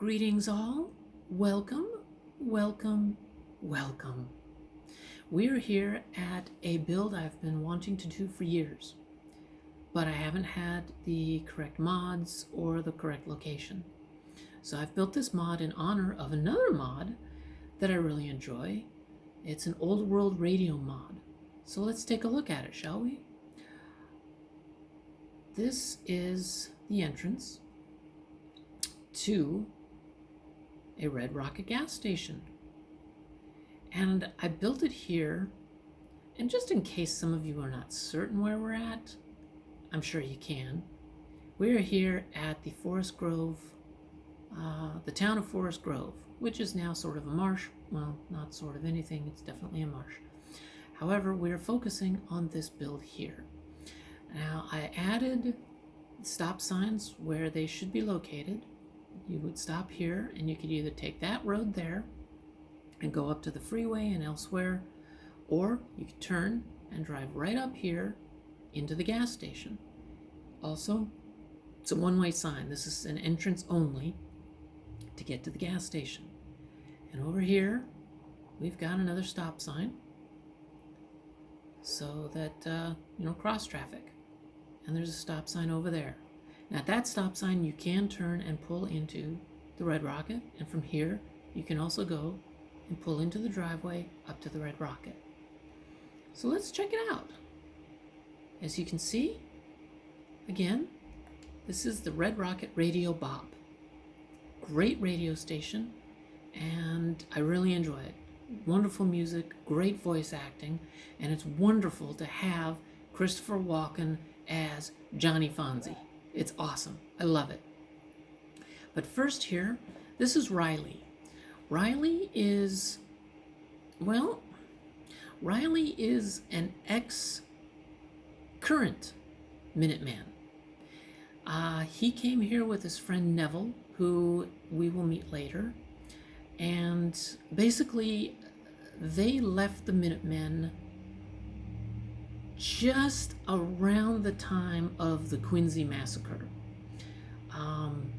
Greetings all, welcome, welcome, welcome. We're here at a build I've been wanting to do for years, but I haven't had the correct mods or the correct location. So I've built this mod in honor of another mod that I really enjoy. It's an old world radio mod. So let's take a look at it, shall we? This is the entrance to a Red Rocket gas station. And I built it here, and just in case some of you are not certain where we're at, I'm sure you can. We're here at the Forest Grove, the town of Forest Grove, which is now sort of a marsh. Well, not sort of anything, it's definitely a marsh. However, we're focusing on this build here. Now, I added stop signs where they should be located. You would stop here, and you could either take that road there and go up to the freeway and elsewhere, or you could turn and drive right up here into the gas station. Also, it's a one-way sign. This is an entrance only to get to the gas station. And over here, we've got another stop sign so that, cross traffic. And there's a stop sign over there. Now at that stop sign, you can turn and pull into the Red Rocket, and from here, you can also go and pull into the driveway up to the Red Rocket. So let's check it out. As you can see, again, this is the Red Rocket Radio Bob. Great radio station, and I really enjoy it. Wonderful music, great voice acting, and it's wonderful to have Christopher Walken as Johnny Fonzie. It's awesome. I love it. But first here, this is Riley. Riley is an ex-current Minuteman. He came here with his friend Neville, who we will meet later. And basically, they left the Minutemen just around the time of the Quincy Massacre.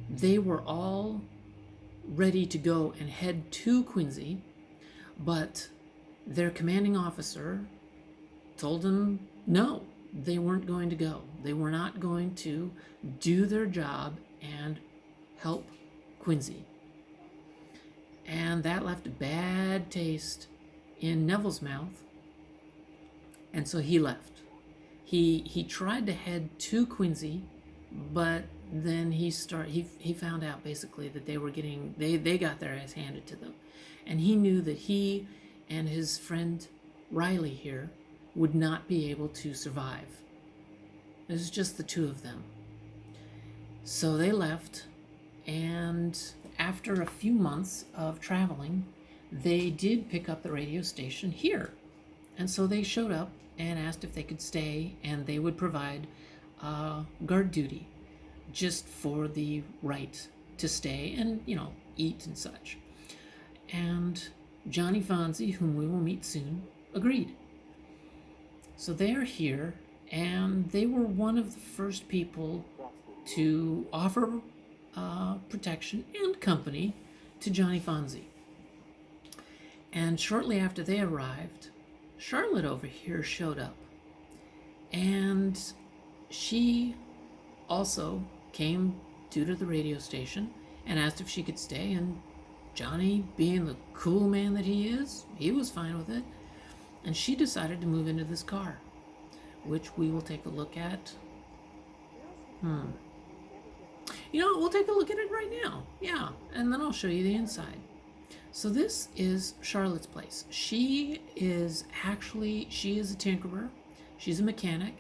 They were all ready to go and head to Quincy, but their commanding officer told them no, they weren't going to go. They were not going to do their job and help Quincy. And that left a bad taste in Neville's mouth, and so he left. He tried to head to Quincy, but then he found out basically that they got their ass handed to them, and he knew that he and his friend Riley here would not be able to survive. It was just the two of them. So they left, and after a few months of traveling, they did pick up the radio station here. And so they showed up and asked if they could stay, and they would provide guard duty just for the right to stay and, eat and such. And Johnny Fonzie, whom we will meet soon, agreed. So they're here, and they were one of the first people to offer protection and company to Johnny Fonzie. And shortly after they arrived, Charlotte over here showed up, and she also came to the radio station and asked if she could stay, and Johnny, being the cool man that he is, he was fine with it, and she decided to move into this car, which we will take a look at. We'll take a look at it right now. Yeah, and then I'll show you the inside. So this is Charlotte's place. She is a tinkerer. She's a mechanic,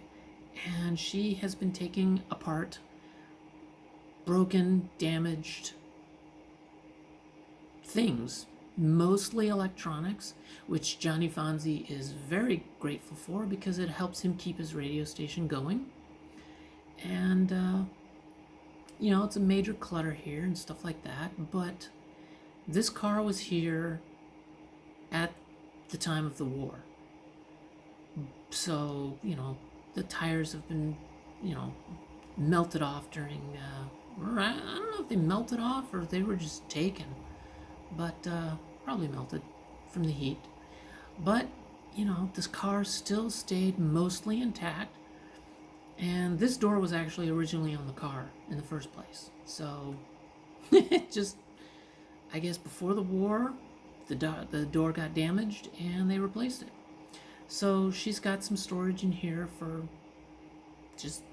and she has been taking apart broken, damaged things, mostly electronics, which Johnny Fonzie is very grateful for because it helps him keep his radio station going. And, it's a major clutter here and stuff like that, but this car was here at the time of the war. So, the tires have been, melted off during I don't know if they melted off or if they were just taken, but probably melted from the heat. But, you know, this car still stayed mostly intact. And this door was actually originally on the car in the first place. So, it just, I guess before the war, the door got damaged and they replaced it. So she's got some storage in here for just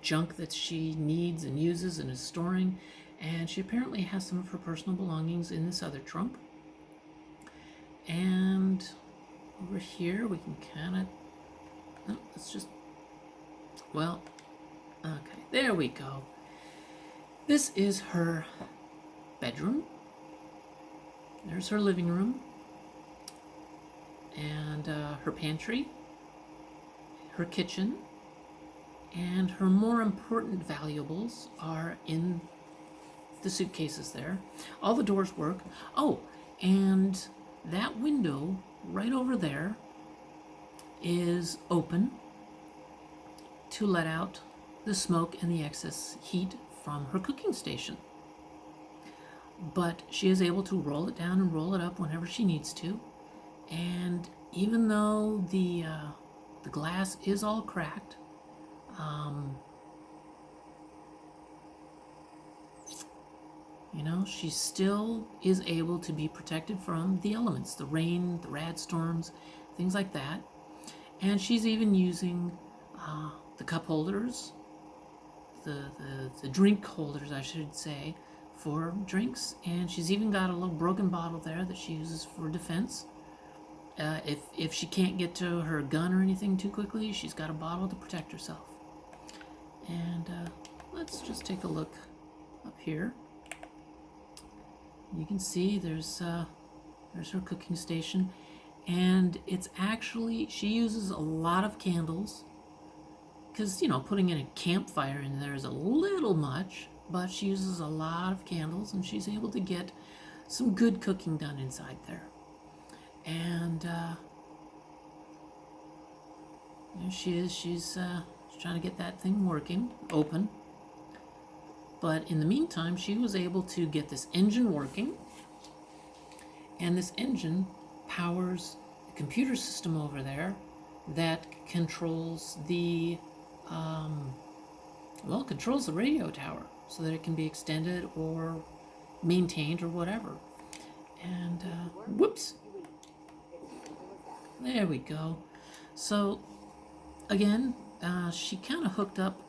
junk that she needs and uses and is storing. And she apparently has some of her personal belongings in this other trunk. And over here we can kind of, oh, let's just, well, okay, there we go. This is her bedroom. There's her living room. And her pantry, her kitchen, and her more important valuables are in the suitcases there. All the doors work. Oh, and that window right over there is open to let out the smoke and the excess heat from her cooking station. But she is able to roll it down and roll it up whenever she needs to. And even though the glass is all cracked, you know, she still is able to be protected from the elements, the rain, the rad storms, things like that. And she's even using the cup holders, the drink holders, I should say, for drinks. And she's even got a little broken bottle there that she uses for defense. If she can't get to her gun or anything too quickly, she's got a bottle to protect herself. And let's just take a look up here. You can see there's her cooking station, and it's actually, she uses a lot of candles because, you know, putting in a campfire in there is a little much, but she uses a lot of candles, and she's able to get some good cooking done inside there. And there she is. She's trying to get that thing working, open. But in the meantime, she was able to get this engine working. And this engine powers the computer system over there that controls the, controls the radio tower so that it can be extended or maintained or whatever. And, whoops. There we go. So, again, she kind of hooked up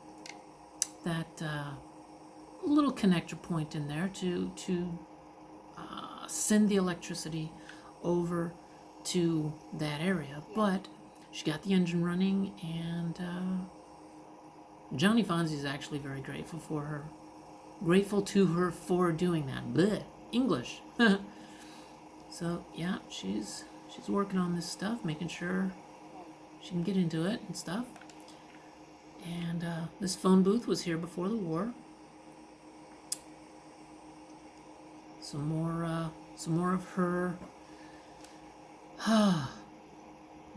that little connector point in there to send the electricity over to that area. But she got the engine running, and Johnny Fonzie is actually very grateful for her. Grateful to her for doing that. Blech, English. So, yeah, she's working on this stuff, making sure she can get into it and stuff. And this phone booth was here before the war. Some more of her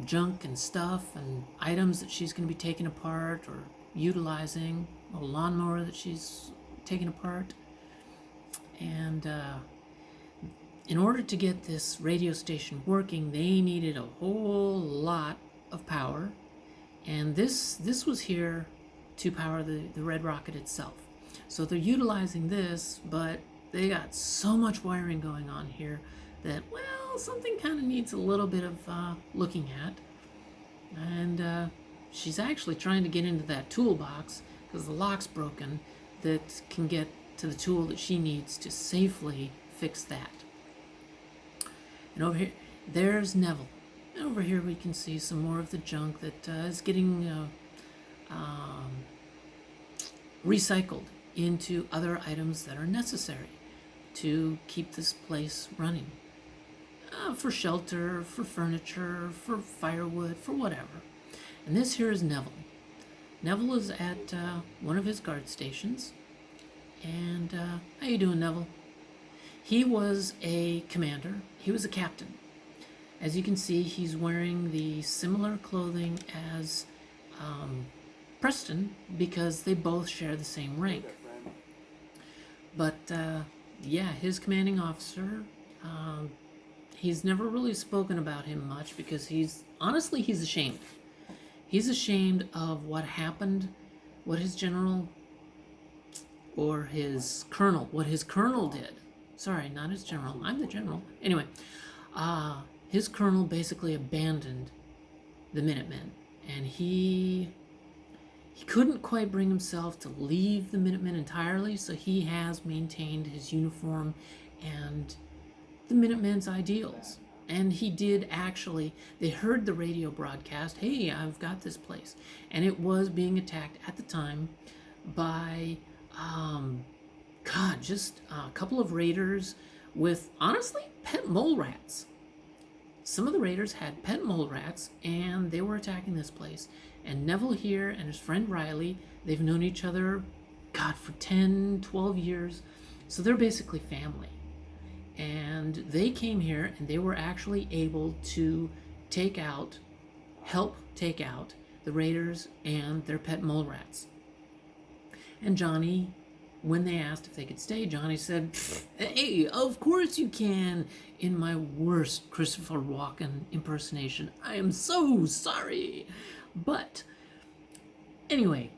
junk and stuff and items that she's going to be taking apart or utilizing. A lawnmower that she's taking apart. And in order to get this radio station working, they needed a whole lot of power. And this was here to power the Red Rocket itself. So they're utilizing this, but they got so much wiring going on here that, well, something kind of needs a little bit of looking at. And she's actually trying to get into that toolbox because the lock's broken that can get to the tool that she needs to safely fix that. And over here, there's Neville. And over here we can see some more of the junk that is getting recycled into other items that are necessary to keep this place running. For shelter, for furniture, for firewood, for whatever. And this here is Neville. Neville is at one of his guard stations. And how you doing, Neville? He was a commander. He was a captain. As you can see, he's wearing the similar clothing as Preston because they both share the same rank. But yeah, his commanding officer, he's never really spoken about him much because he's ashamed. He's ashamed of what happened, what his general or his colonel, what his colonel did. Sorry, not his general. I'm the general. Anyway, his colonel basically abandoned the Minutemen, and he couldn't quite bring himself to leave the Minutemen entirely, so he has maintained his uniform and the Minutemen's ideals. And he did actually, they heard the radio broadcast, hey, I've got this place. And it was being attacked at the time by, just a couple of raiders with, honestly, pet mole rats. Some of the raiders had pet mole rats, and they were attacking this place. And Neville here and his friend Riley, they've known each other, for 10, 12 years. So they're basically family. And they came here, and they were actually able to help take out the raiders and their pet mole rats. And Johnny, when they asked if they could stay, Johnny said, hey, of course you can, in my worst Christopher Walken impersonation. I am so sorry. But anyway,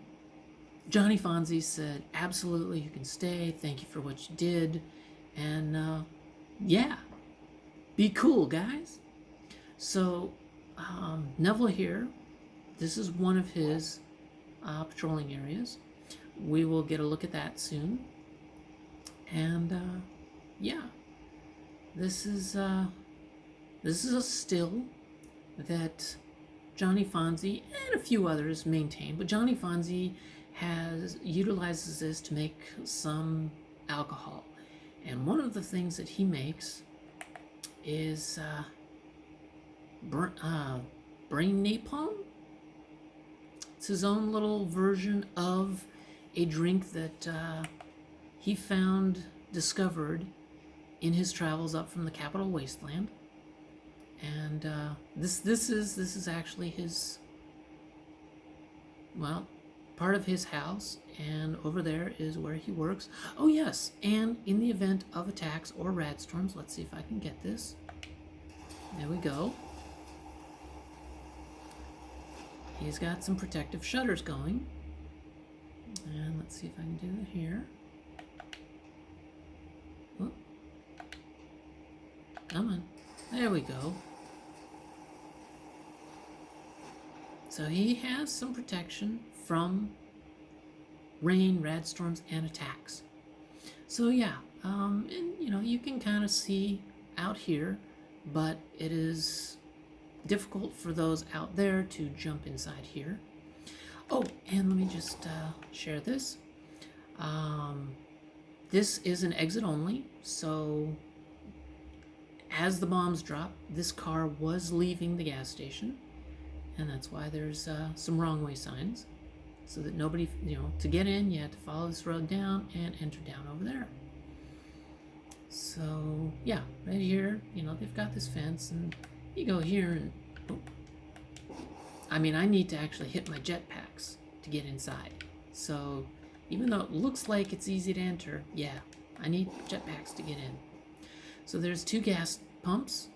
Johnny Fonzie said, absolutely, you can stay. Thank you for what you did. And yeah, be cool, guys. So Neville here, this is one of his patrolling areas. We will get a look at that soon. And yeah, this is a still that Johnny Fonzie and a few others maintain, but Johnny Fonzie utilizes this to make some alcohol. And one of the things that he makes is brain napalm. It's his own little version of a drink that he discovered in his travels up from the capital Wasteland. And this is actually his, part of his house, and over there is where he works. Oh yes, and in the event of attacks or radstorms, let's see if I can get this. There we go. He's got some protective shutters going. And let's see if I can do it here. Whoop. Come on. There we go. So he has some protection from rain, radstorms, and attacks. So yeah, and you can kind of see out here, but it is difficult for those out there to jump inside here. Oh, and let me just share this. This is an exit only, so as the bombs drop, this car was leaving the gas station, and that's why there's some wrong way signs, so that nobody, to get in, you have to follow this road down and enter down over there. So yeah, right here, they've got this fence, and you go here, and I need to actually hit my jetpacks to get inside. So even though it looks like it's easy to enter, yeah, I need jetpacks to get in. So there's 2 gas pumps,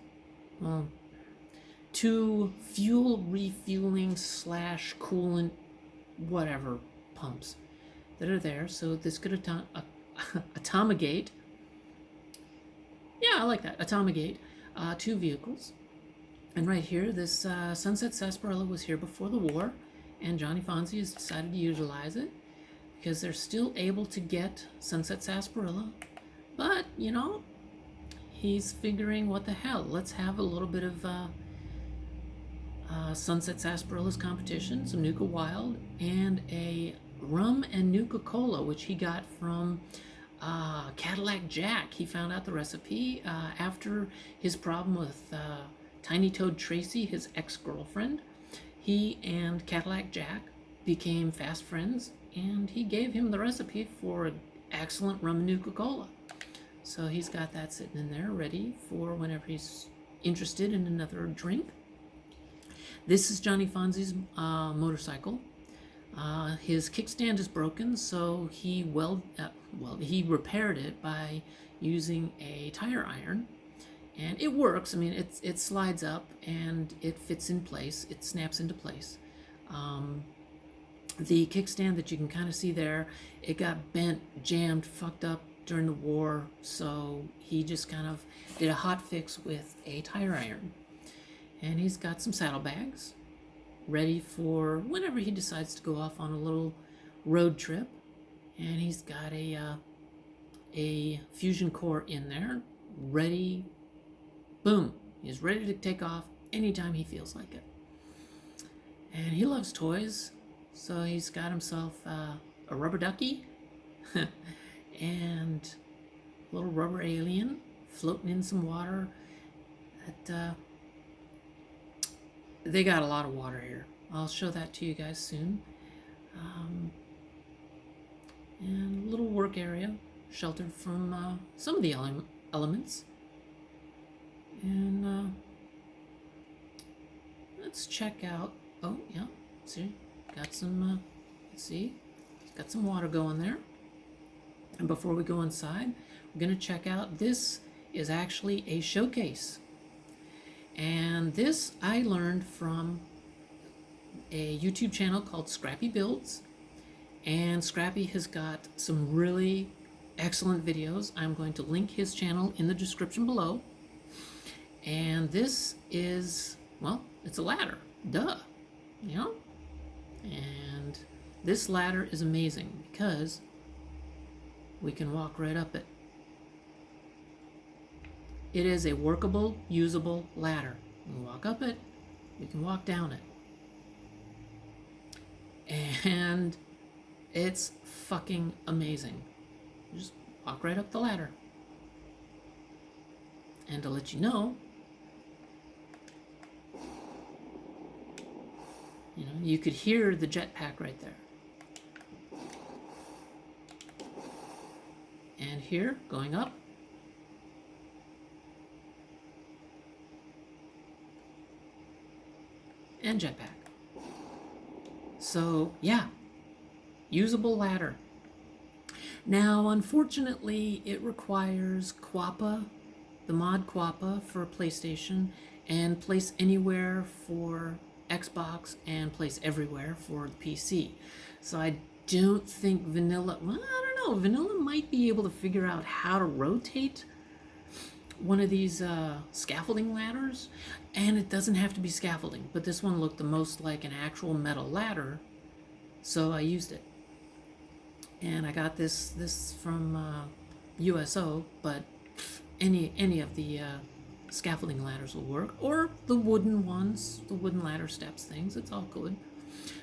2 fuel refueling / coolant whatever pumps that are there. So this could atomigate. Yeah, I like that. Atomigate 2 vehicles. And right here, this Sunset Sarsaparilla was here before the war, and Johnny Fonzie has decided to utilize it because they're still able to get Sunset Sarsaparilla. But, he's figuring, what the hell, let's have a little bit of Sunset Sarsaparilla's competition, some Nuka Wild, and a rum and Nuka Cola, which he got from Cadillac Jack. He found out the recipe after his problem with Tiny Toad Tracy, his ex-girlfriend. He and Cadillac Jack became fast friends, and he gave him the recipe for excellent rum and Nuka Cola. So he's got that sitting in there ready for whenever he's interested in another drink. This is Johnny Fonzie's motorcycle. His kickstand is broken, so he he repaired it by using a tire iron, and it works. I mean, it slides up and it fits in place. It snaps into place. The kickstand that you can kind of see there, it got bent, jammed, fucked up during the war, so he just kind of did a hot fix with a tire iron. And he's got some saddlebags ready for whenever he decides to go off on a little road trip. And he's got a fusion core in there, ready, boom, he's ready to take off anytime he feels like it. And he loves toys, so he's got himself a rubber ducky and a little rubber alien floating in some water. They got a lot of water here. I'll show that to you guys soon. And a little work area, sheltered from some of the elements. And let's check out. Oh yeah, see, got some. Let's see, got some water going there. And before we go inside, we're gonna check out. This is actually a showcase. And this I learned from a YouTube channel called Scrappy Builds. And Scrappy has got some really excellent videos. I'm going to link his channel in the description below. And this is, well, it's a ladder. Duh. You know? And this ladder is amazing because we can walk right up it. It is a workable, usable ladder. We can walk up it, we can walk down it. And it's fucking amazing. You just walk right up the ladder. And to let you know, you could hear the jetpack right there. And here, going up, and jetpack. So yeah, usable ladder. Now, unfortunately, it requires Quappa, the mod Quappa for PlayStation, and Place Anywhere for Xbox, and Place Everywhere for the PC. So I don't think Vanilla, well, I don't know, Vanilla might be able to figure out how to rotate one of these scaffolding ladders, and it doesn't have to be scaffolding, but this one looked the most like an actual metal ladder, so I used it. And I got this from USO, but any of the scaffolding ladders will work, or the wooden ones, the wooden ladder steps things. It's all good.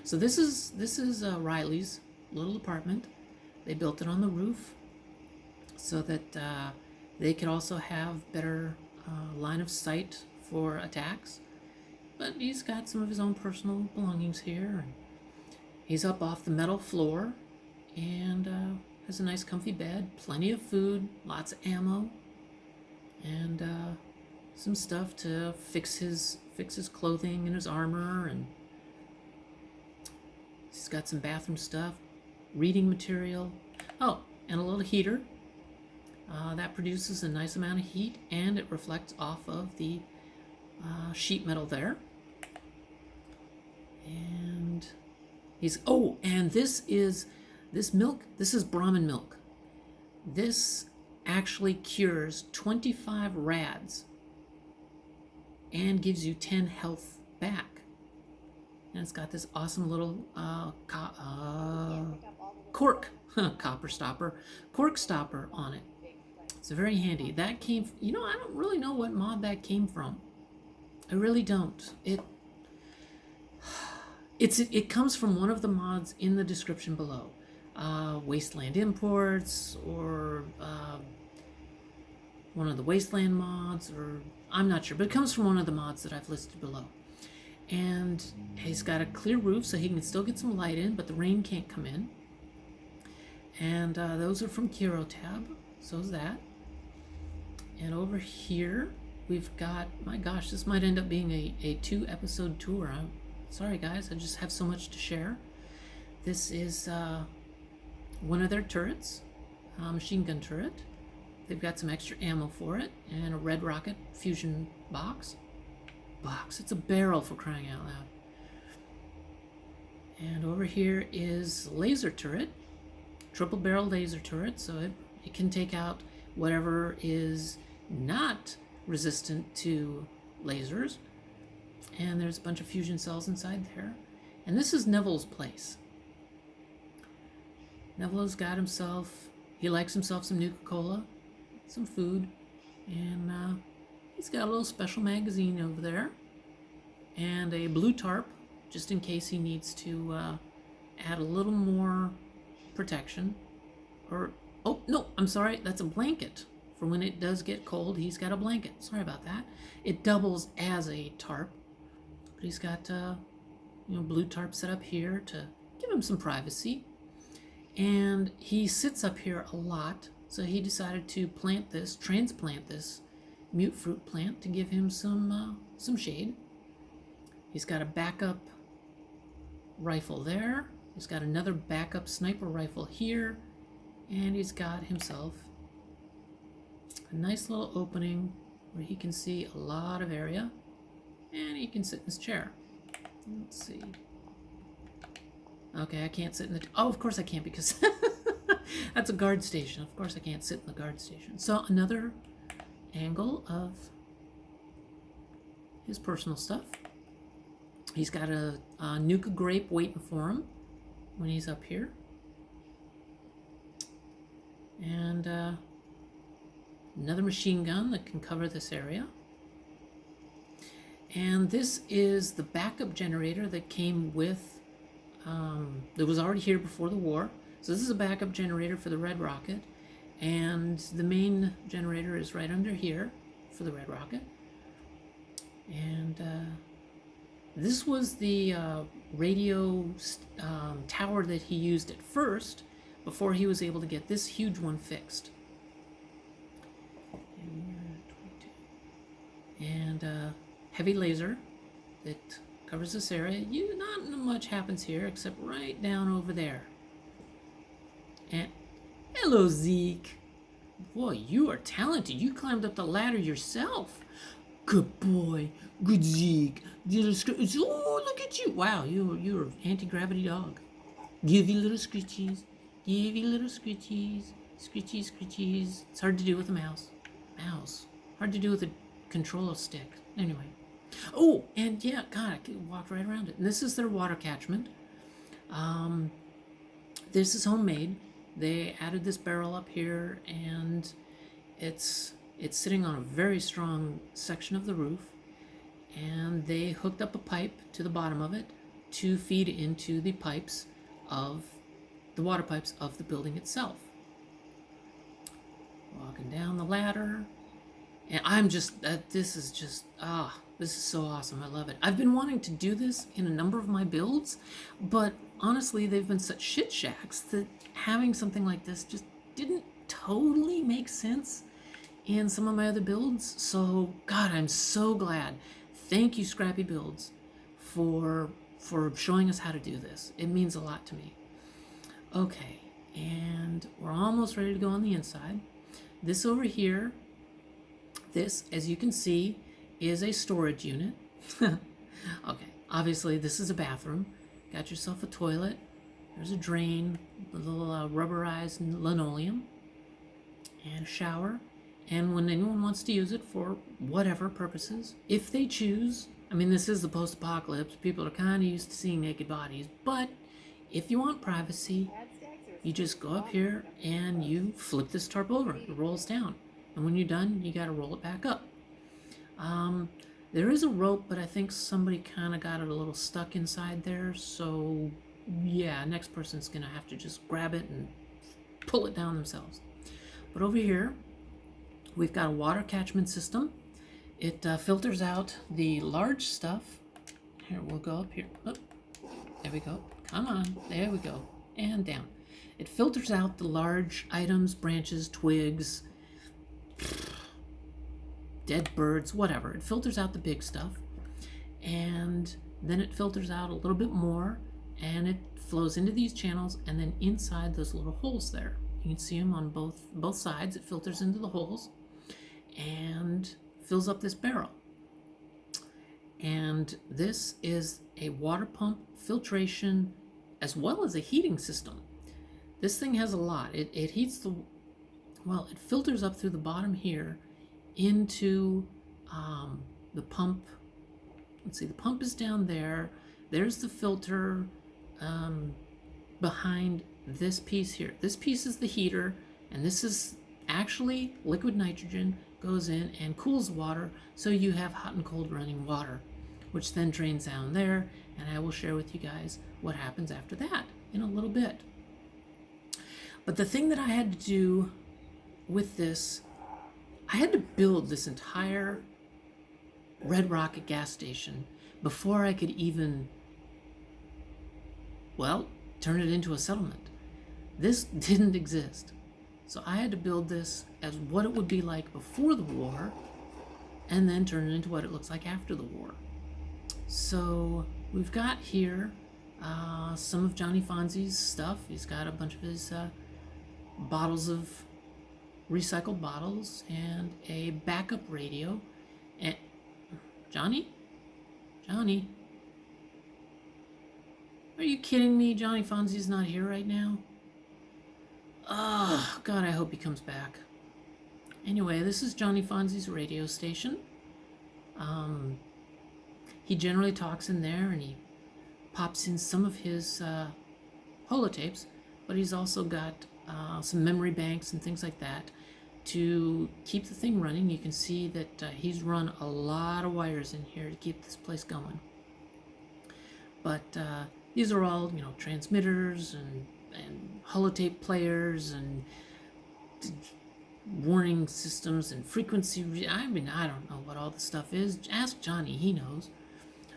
So this is Riley's little apartment. They built it on the roof so that they could also have better line of sight for attacks. But he's got some of his own personal belongings here. And he's up off the metal floor and has a nice comfy bed, plenty of food, lots of ammo, and some stuff to fix his clothing and his armor. And he's got some bathroom stuff, reading material. Oh, and a little heater. That produces a nice amount of heat, and it reflects off of the sheet metal there. And and this is Brahmin milk. This actually cures 25 rads and gives you 10 health back. And it's got this awesome little cork stopper on it. It's very handy. That came, I don't really know what mod that came from. I really don't. It comes from one of the mods in the description below. Wasteland Imports, or one of the Wasteland mods, or I'm not sure, but it comes from one of the mods that I've listed below. And he's got a clear roof so he can still get some light in, but the rain can't come in. And those are from Kuro Tab, so is that. And over here, we've got, my gosh, this might end up being a 2-episode tour. I'm sorry, guys, I just have so much to share. This is one of their turrets, machine gun turret. They've got some extra ammo for it and a red rocket fusion box. It's a barrel, for crying out loud. And over here is laser turret, triple barrel laser turret, so it can take out whatever is not resistant to lasers. And there's a bunch of fusion cells inside there. And this is Neville's place. Neville's got himself, he likes himself some Nuka-Cola, some food, and he's got a little special magazine over there, and a blue tarp, just in case he needs to add a little more protection. Or, oh, no, I'm sorry, that's a blanket. For when it does get cold, he's got a blanket. Sorry about that. It doubles as a tarp, but he's got, blue tarp set up here to give him some privacy. And he sits up here a lot, so he decided to transplant this mute fruit plant to give him some shade. He's got a backup rifle there. He's got another backup sniper rifle here, and he's got himself a nice little opening where he can see a lot of area, and he can sit in his chair. Let's see. Okay, I can't sit in the... Oh, of course I can't, because that's a guard station. Of course I can't sit in the guard station. So another angle of his personal stuff. He's got a Nuka grape waiting for him when he's up here. And another machine gun that can cover this area. And this is the backup generator that came with... that was already here before the war. So this is a backup generator for the red rocket, and the main generator is right under here for the red rocket. And this was the radio tower that he used at first before he was able to get this huge one fixed. And heavy laser that covers this area. Not much happens here except right down over there. And hello, Zeke. Boy, you are talented. You climbed up the ladder yourself. Good boy. Good Zeke. Oh, look at you. Wow, you're an anti-gravity dog. Give you little scritchies. Give you little scritchies. Scritchies, scritchies. It's hard to do with a mouse. Hard to do with a controller stick. Anyway. Oh, and yeah, God, I walked right around it. And this is their water catchment. This is homemade. They added this barrel up here, and it's sitting on a very strong section of the roof. And they hooked up a pipe to the bottom of it to feed into the pipes of the water pipes of the building itself. Walking down the ladder, and I'm just this is so awesome. I love it. I've been wanting to do this in a number of my builds, but honestly, they've been such shit shacks that having something like this just didn't totally make sense in some of my other builds. So, God, I'm so glad. Thank you, Scrappy Builds, for showing us how to do this. It means a lot to me. Okay, and we're almost ready to go on the inside. This over here, this, as you can see, is a storage unit. Okay, obviously this is a bathroom. Got yourself a toilet. There's a drain, a little rubberized linoleum, and a shower. And when anyone wants to use it for whatever purposes, if they choose, I mean, this is the post-apocalypse. People are kind of used to seeing naked bodies, but if you want privacy, you just go up here and you flip this tarp over. It rolls down. And when you're done, you got to roll it back up. There is a rope, but I think somebody kind of got it a little stuck inside there. So, yeah, next person's going to have to just grab it and pull it down themselves. But over here, we've got a water catchment system. It filters out the large stuff. Here, we'll go up here. Oh, there we go. Come on. There we go. And down. It filters out the large items, branches, twigs, dead birds, whatever. It filters out the big stuff. And then it filters out a little bit more, and it flows into these channels and then inside those little holes there. You can see them on both sides. It filters into the holes and fills up this barrel. And this is a water pump, filtration, as well as a heating system. This thing has a lot. It heats the, well, it filters up through the bottom here into the pump. Let's see, the pump is down there. There's the filter behind this piece here. This piece is the heater, and this is actually liquid nitrogen goes in and cools the water, so you have hot and cold running water, which then drains down there, and I will share with you guys what happens after that in a little bit. But the thing that I had to do with this, I had to build this entire Red Rocket gas station before I could even, well, turn it into a settlement. This didn't exist. So I had to build this as what it would be like before the war, and then turn it into what it looks like after the war. So we've got here some of Johnny Fonzie's stuff. He's got a bunch of his bottles of recycled bottles and a backup radio. And Johnny, are you kidding me? Johnny Fonzie's not here right now. Oh, God, I hope he comes back. Anyway, this is Johnny Fonzie's radio station. He generally talks in there, and he pops in some of his holotapes, but he's also got some memory banks and things like that to keep the thing running. You can see that he's run a lot of wires in here to keep this place going. But these are all, you know, transmitters and holotape players and warning systems and frequency. I mean, I don't know what all the stuff is. Ask Johnny, he knows.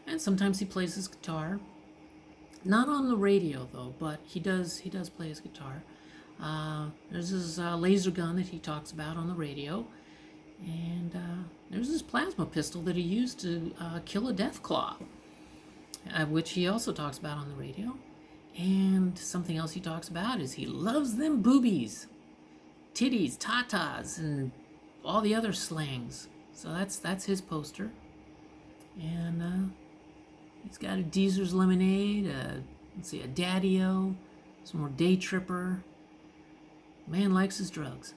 And sometimes he plays his guitar. Not on the radio though, but he does play his guitar. There's his laser gun that he talks about on the radio, and there's his plasma pistol that he used to kill a deathclaw, which he also talks about on the radio. And something else he talks about is he loves them boobies, titties, tatas, and all the other slangs. So that's his poster. And he's got a Deezer's Lemonade, let's see, a Daddy-O, some more Day Tripper. Man likes his drugs.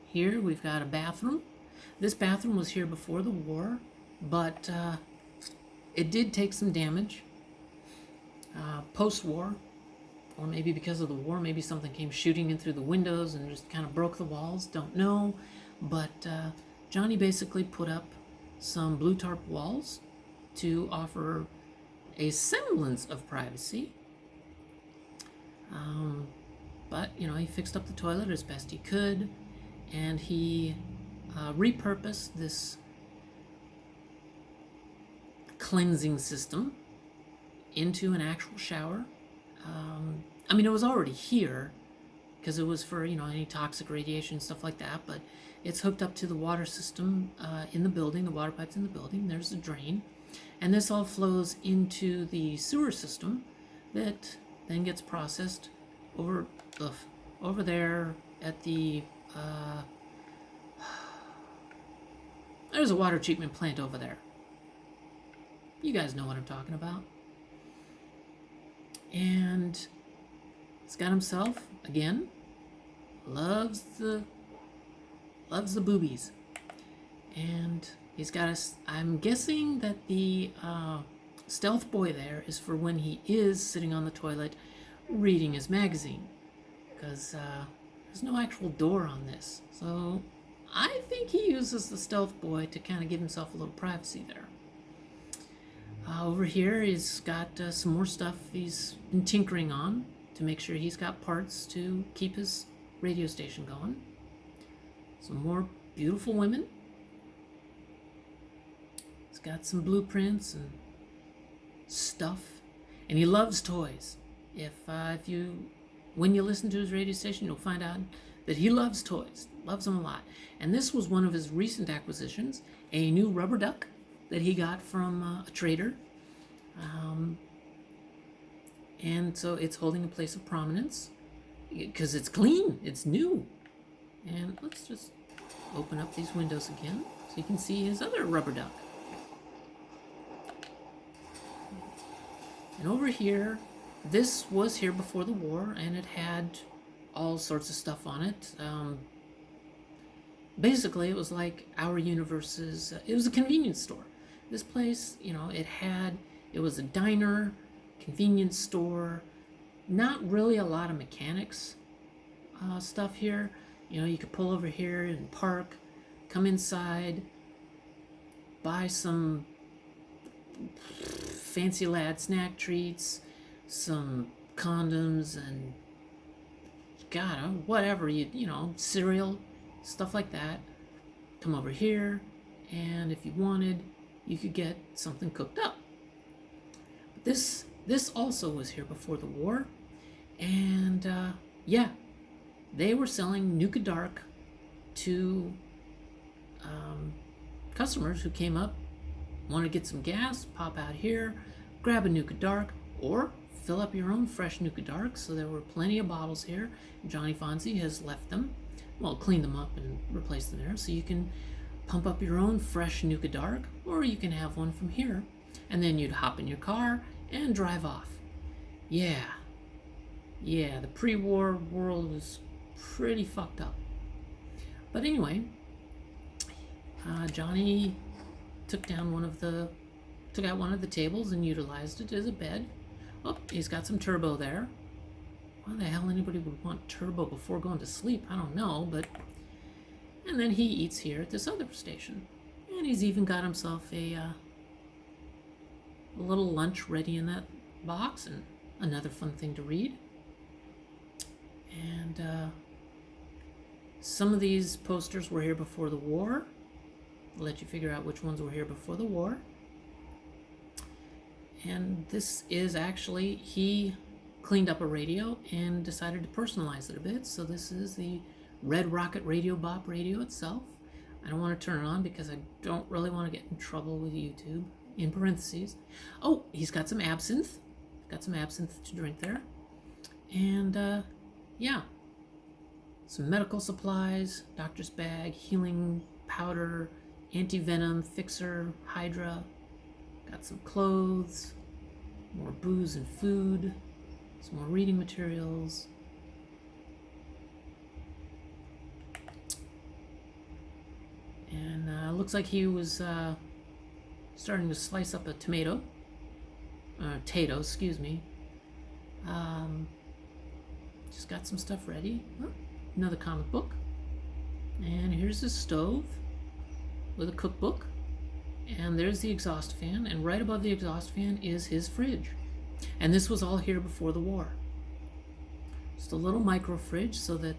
Here we've got a bathroom. This bathroom was here before the war, but it did take some damage. Post-war, or maybe because of the war, maybe something came shooting in through the windows and just kind of broke the walls, don't know. But Johnny basically put up some blue tarp walls to offer a semblance of privacy. But, you know, he fixed up the toilet as best he could, and he repurposed this cleansing system into an actual shower. I mean, it was already here because it was for, you know, any toxic radiation, stuff like that, but it's hooked up to the water system in the building, the water pipes in the building. There's the drain, and this all flows into the sewer system that then gets processed over there at the there's a water treatment plant over there. You guys know what I'm talking about. And he's got himself, again, loves the boobies. And he's got I'm guessing that the stealth boy there is for when he is sitting on the toilet reading his magazine, because there's no actual door on this. So I think he uses the stealth boy to kind of give himself a little privacy there. Over here he's got some more stuff he's been tinkering on to make sure he's got parts to keep his radio station going. Some more beautiful women. He's got some blueprints and stuff, and he loves toys. When you listen to his radio station, you'll find out that he loves toys, loves them a lot. And this was one of his recent acquisitions, a new rubber duck that he got from a trader. And so it's holding a place of prominence because it's clean, it's new. And let's just open up these windows again so you can see his other rubber duck. And over here, this was here before the war, and it had all sorts of stuff on it. Basically, it was like our universe's, it was a convenience store. This place, you know, it was a diner, convenience store, not really a lot of mechanics stuff here. You know, you could pull over here and park, come inside, buy some fancy lad snack treats, some condoms, and God, whatever, you know, cereal, stuff like that. Come over here, and if you wanted, you could get something cooked up. But this also was here before the war, and yeah, they were selling Nuka Dark to customers who came up, want to get some gas, pop out here, grab a Nuka Dark, or fill up your own fresh Nuka Dark. So there were plenty of bottles here. Johnny Fonzie has left them, well, cleaned them up and replaced them there. So you can pump up your own fresh Nuka Dark, or you can have one from here. And then you'd hop in your car and drive off. Yeah, the pre-war world was pretty fucked up. But anyway, Johnny took out one of the tables and utilized it as a bed. Oh, he's got some turbo there. Why the hell anybody would want turbo before going to sleep? I don't know, but... And then he eats here at this other station. And he's even got himself a little lunch ready in that box, and another fun thing to read. And some of these posters were here before the war. I'll let you figure out which ones were here before the war. And this is actually, he cleaned up a radio and decided to personalize it a bit. So this is the Red Rocket Radio Bop radio itself. I don't want to turn it on because I don't really want to get in trouble with YouTube, in parentheses. Oh, he's got some absinthe. Got some absinthe to drink there. And yeah, some medical supplies, doctor's bag, healing powder, anti-venom, fixer, Hydra. Got some clothes, more booze and food, some more reading materials. And looks like he was starting to slice up a tato, excuse me. Just got some stuff ready. Oh, another comic book. And here's his stove with a cookbook. And there's the exhaust fan, and right above the exhaust fan is his fridge. And this was all here before the war. Just a little micro fridge so that,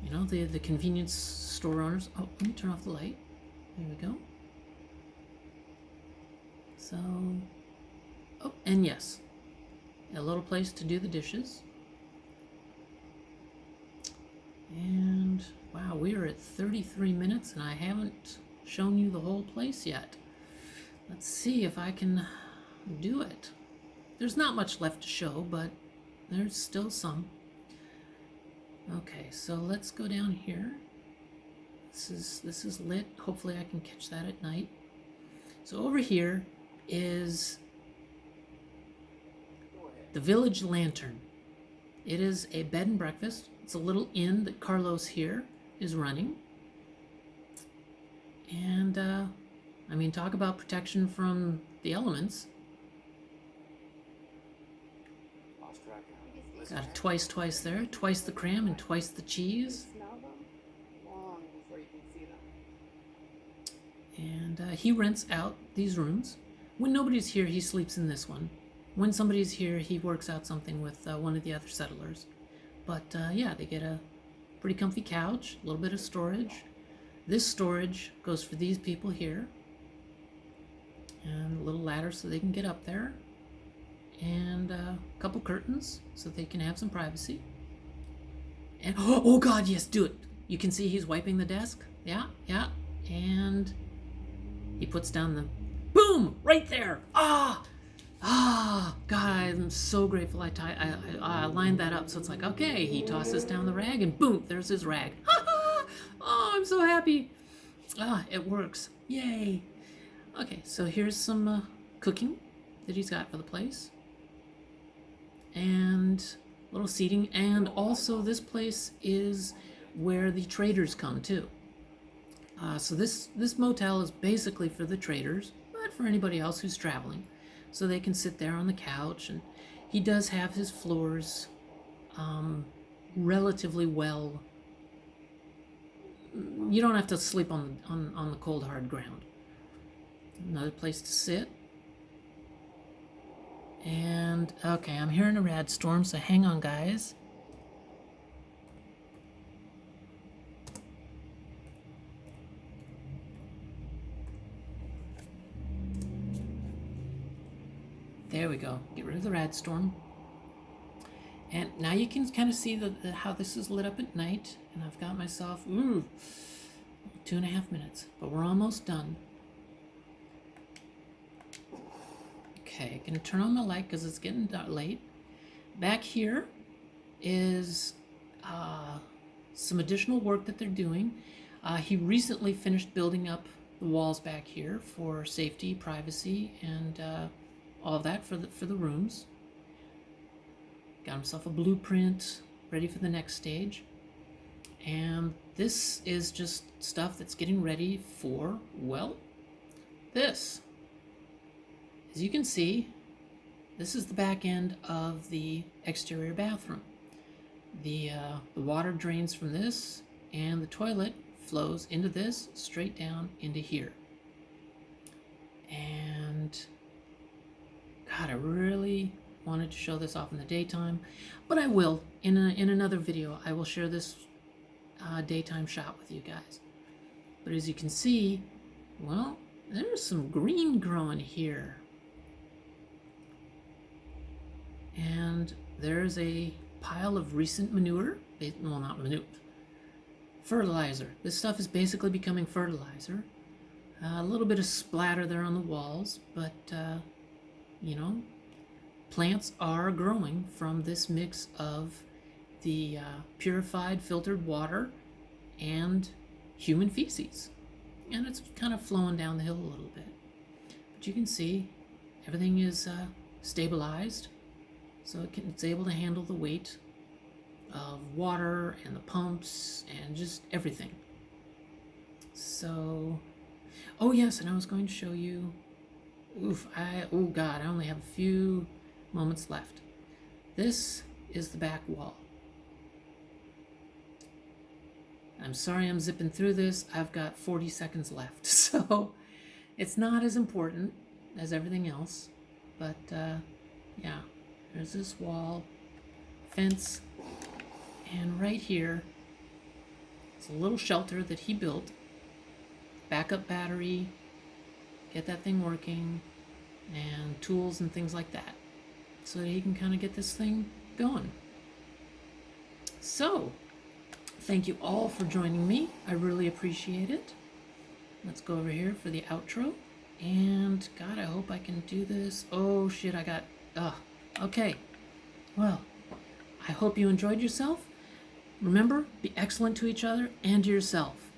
you know, the convenience store owners... Oh, let me turn off the light. There we go. So... Oh, and yes, a little place to do the dishes. And, wow, we are at 33 minutes, and I haven't shown you the whole place yet. Let's see if I can do it. There's not much left to show, but there's still some. Okay, so let's go down here. This is lit. Hopefully I can catch that at night. So over here is the Village Lantern. It is a bed and breakfast. It's a little inn that Carlos here is running. And, I mean, talk about protection from the elements. Got a twice there. Twice the cram and twice the cheese. And he rents out these rooms. When nobody's here, he sleeps in this one. When somebody's here, he works out something with one of the other settlers. But, yeah, they get a pretty comfy couch, a little bit of storage. This storage goes for these people here. And a little ladder so they can get up there. And a couple curtains so they can have some privacy. And, oh God, yes, do it. You can see he's wiping the desk. Yeah. And he puts down the, boom, right there. Ah, Ah, God, I'm so grateful I lined that up. So it's like, okay, he tosses down the rag and boom, there's his rag. Oh, I'm so happy. Ah, it works. Yay. Okay, so here's some cooking that he's got for the place. And a little seating. And also this place is where the traders come too. So this motel is basically for the traders, but for anybody else who's traveling. So they can sit there on the couch, and he does have his floors relatively well. You don't have to sleep on the cold hard ground. Another place to sit. And okay, I'm hearing a rad storm, so hang on, guys. There we go. Get rid of the rad storm. And now you can kind of see how this is lit up at night. And I've got myself, 2.5 minutes, but we're almost done. Okay, gonna turn on the light because it's getting late. Back here is some additional work that they're doing. He recently finished building up the walls back here for safety, privacy, and all of that for the rooms. Got himself a blueprint ready for the next stage. And this is just stuff that's getting ready for, well, this. As you can see, this is the back end of the exterior bathroom. The water drains from this, and the toilet flows into this, straight down into here. And God, I really wanted to show this off in the daytime, but I will. In another video, I will share this daytime shot with you guys. But as you can see, well, there's some green growing here. And there's a pile of recent manure. Well, not manure. Fertilizer. This stuff is basically becoming fertilizer. A little bit of splatter there on the walls, but you know, plants are growing from this mix of the purified filtered water and human feces. And it's kind of flowing down the hill a little bit. But you can see everything is stabilized, so it's able to handle the weight of water and the pumps and just everything. So, oh yes, and I was going to show you, oh God, I only have a few moments left. This is the back wall. I'm sorry I'm zipping through this. I've got 40 seconds left, so it's not as important as everything else, but yeah, there's this wall, fence, and right here is a little shelter that he built. Backup battery, get that thing working, and tools and things like that, so that he can kind of get this thing going. So, thank you all for joining me. I really appreciate it. Let's go over here for the outro. And God, I hope I can do this. Oh shit, okay. Well, I hope you enjoyed yourself. Remember, be excellent to each other and to yourself.